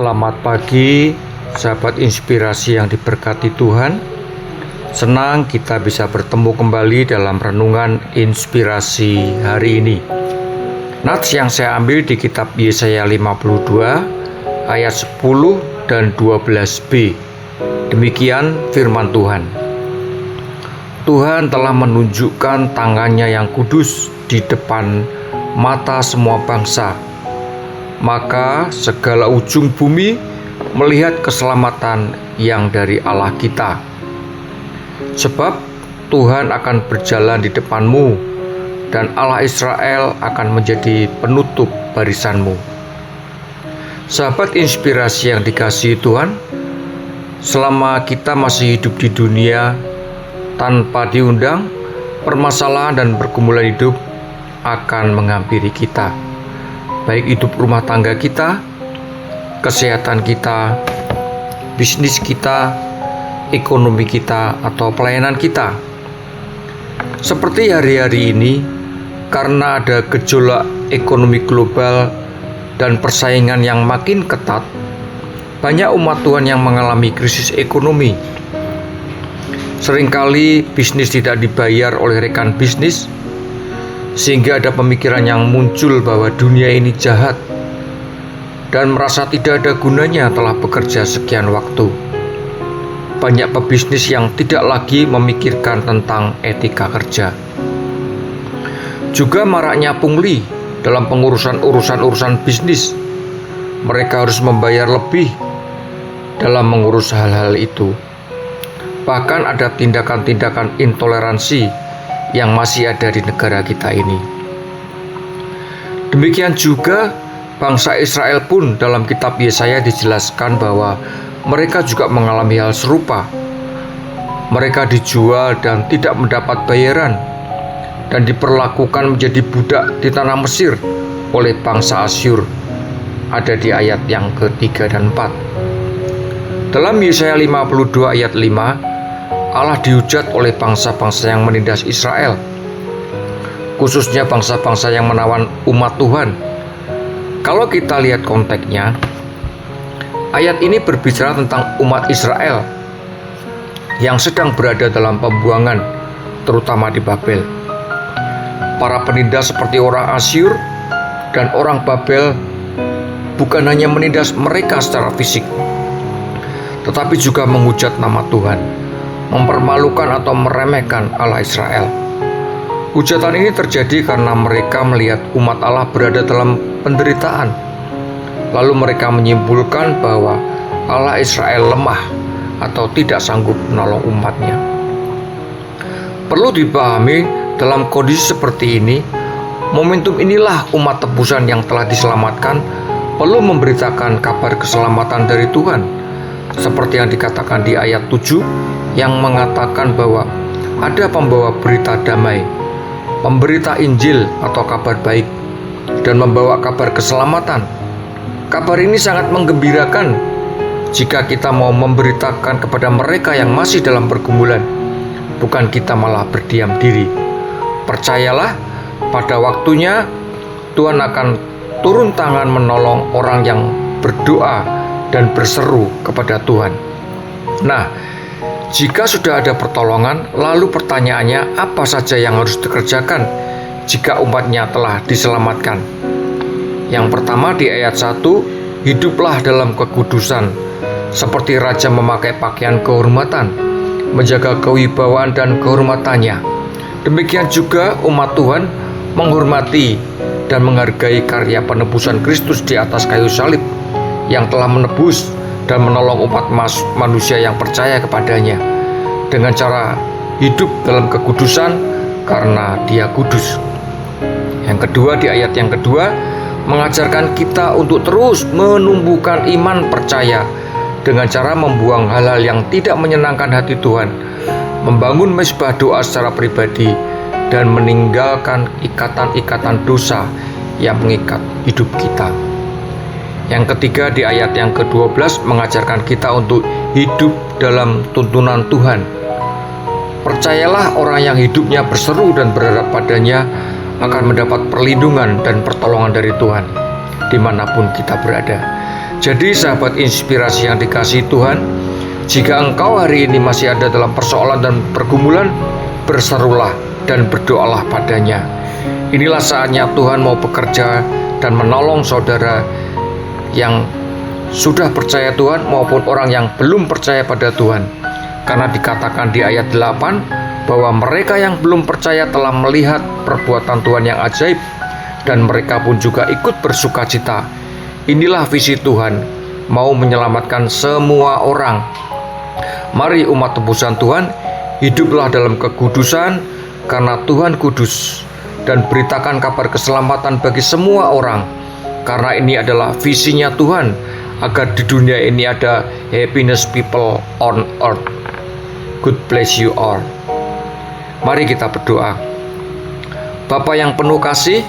Selamat pagi, sahabat inspirasi yang diberkati Tuhan. Senang kita bisa bertemu kembali dalam renungan inspirasi hari ini. Nats yang saya ambil di kitab Yesaya 52 ayat 10 dan 12b. Demikian firman Tuhan. Tuhan telah menunjukkan tangannya yang kudus di depan mata semua bangsa. Maka segala ujung bumi melihat keselamatan yang dari Allah kita. Sebab Tuhan akan berjalan di depanmu, dan Allah Israel akan menjadi penutup barisanmu. Sahabat inspirasi yang dikasihi Tuhan, selama kita masih hidup di dunia tanpa diundang, permasalahan dan pergumulan hidup akan menghampiri kita. Baik hidup rumah tangga kita, kesehatan kita, bisnis kita, ekonomi kita, atau pelayanan kita. Seperti hari-hari ini, karena ada gejolak ekonomi global dan persaingan yang makin ketat, banyak umat Tuhan yang mengalami krisis ekonomi. Seringkali bisnis tidak dibayar oleh rekan bisnis, sehingga ada pemikiran yang muncul bahwa dunia ini jahat dan merasa tidak ada gunanya telah bekerja sekian waktu. Banyak pebisnis yang tidak lagi memikirkan tentang etika kerja. Juga maraknya pungli dalam urusan bisnis. Mereka harus membayar lebih dalam mengurus hal-hal itu. Bahkan ada tindakan-tindakan intoleransi yang masih ada di negara kita ini. Demikian juga bangsa Israel pun dalam kitab Yesaya dijelaskan bahwa mereka juga mengalami hal serupa. Mereka dijual dan tidak mendapat bayaran dan diperlakukan menjadi budak di tanah Mesir oleh bangsa Asyur. Ada di ayat yang ke-3 dan 4. Dalam Yesaya 52 ayat 5, Allah dihujat oleh bangsa-bangsa yang menindas Israel, khususnya bangsa-bangsa yang menawan umat Tuhan. Kalau kita lihat konteksnya, ayat ini berbicara tentang umat Israel yang sedang berada dalam pembuangan, terutama di Babel. Para penindas seperti orang Asyur dan orang Babel bukan hanya menindas mereka secara fisik, tetapi juga menghujat nama Tuhan, mempermalukan atau meremehkan Allah Israel. Hujatan ini terjadi karena mereka melihat umat Allah berada dalam penderitaan. Lalu mereka menyimpulkan bahwa Allah Israel lemah atau tidak sanggup menolong umatnya. Perlu dipahami, dalam kondisi seperti ini, momentum inilah umat tebusan yang telah diselamatkan perlu memberitakan kabar keselamatan dari Tuhan, seperti yang dikatakan di ayat 7 yang mengatakan bahwa ada pembawa berita damai, pemberita Injil atau kabar baik, dan membawa kabar keselamatan. Kabar ini sangat menggembirakan jika kita mau memberitakan kepada mereka yang masih dalam pergumulan, bukan kita malah berdiam diri. Percayalah, pada waktunya Tuhan akan turun tangan menolong orang yang berdoa dan berseru kepada Tuhan. Nah, jika sudah ada pertolongan, lalu pertanyaannya, apa saja yang harus dikerjakan jika umatnya telah diselamatkan? Yang pertama di ayat 1, hiduplah dalam kekudusan, seperti raja memakai pakaian kehormatan, menjaga kewibawaan dan kehormatannya. Demikian juga umat Tuhan menghormati dan menghargai karya penebusan Kristus di atas kayu salib yang telah menebus dan menolong umat manusia yang percaya kepadanya dengan cara hidup dalam kekudusan karena Dia kudus. Yang kedua, di ayat yang kedua, mengajarkan kita untuk terus menumbuhkan iman percaya dengan cara membuang hal-hal yang tidak menyenangkan hati Tuhan, membangun mezbah doa secara pribadi, dan meninggalkan ikatan-ikatan dosa yang mengikat hidup kita. Yang ketiga, di ayat yang ke-12 mengajarkan kita untuk hidup dalam tuntunan Tuhan. Percayalah, orang yang hidupnya berseru dan berharap padanya akan mendapat perlindungan dan pertolongan dari Tuhan dimanapun kita berada. Jadi sahabat inspirasi yang dikasihi Tuhan, jika engkau hari ini masih ada dalam persoalan dan pergumulan, berserulah dan berdoalah padanya. Inilah saatnya Tuhan mau bekerja dan menolong saudara yang sudah percaya Tuhan maupun orang yang belum percaya pada Tuhan. Karena dikatakan di ayat 8 bahwa mereka yang belum percaya telah melihat perbuatan Tuhan yang ajaib dan mereka pun juga ikut bersukacita. Inilah visi Tuhan, mau menyelamatkan semua orang. Mari umat tebusan Tuhan, hiduplah dalam kekudusan karena Tuhan kudus, dan beritakan kabar keselamatan bagi semua orang. Karena ini adalah visinya Tuhan, agar di dunia ini ada happiness people on earth. God bless you all. Mari kita berdoa. Bapa yang penuh kasih,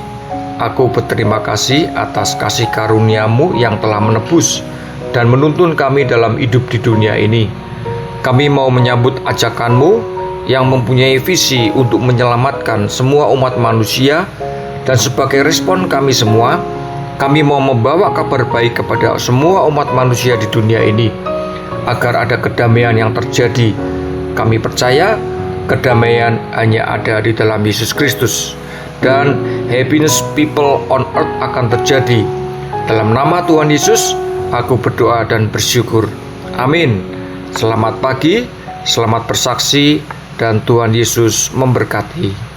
aku berterima kasih atas kasih karunia-Mu yang telah menebus dan menuntun kami dalam hidup di dunia ini. Kami mau menyambut ajakan-Mu yang mempunyai visi untuk menyelamatkan semua umat manusia, dan sebagai respon kami semua, kami mau membawa kabar baik kepada semua umat manusia di dunia ini, agar ada kedamaian yang terjadi. Kami percaya kedamaian hanya ada di dalam Yesus Kristus, dan happiness people on earth akan terjadi. Dalam nama Tuhan Yesus, aku berdoa dan bersyukur. Amin. Selamat pagi, selamat bersaksi, dan Tuhan Yesus memberkati.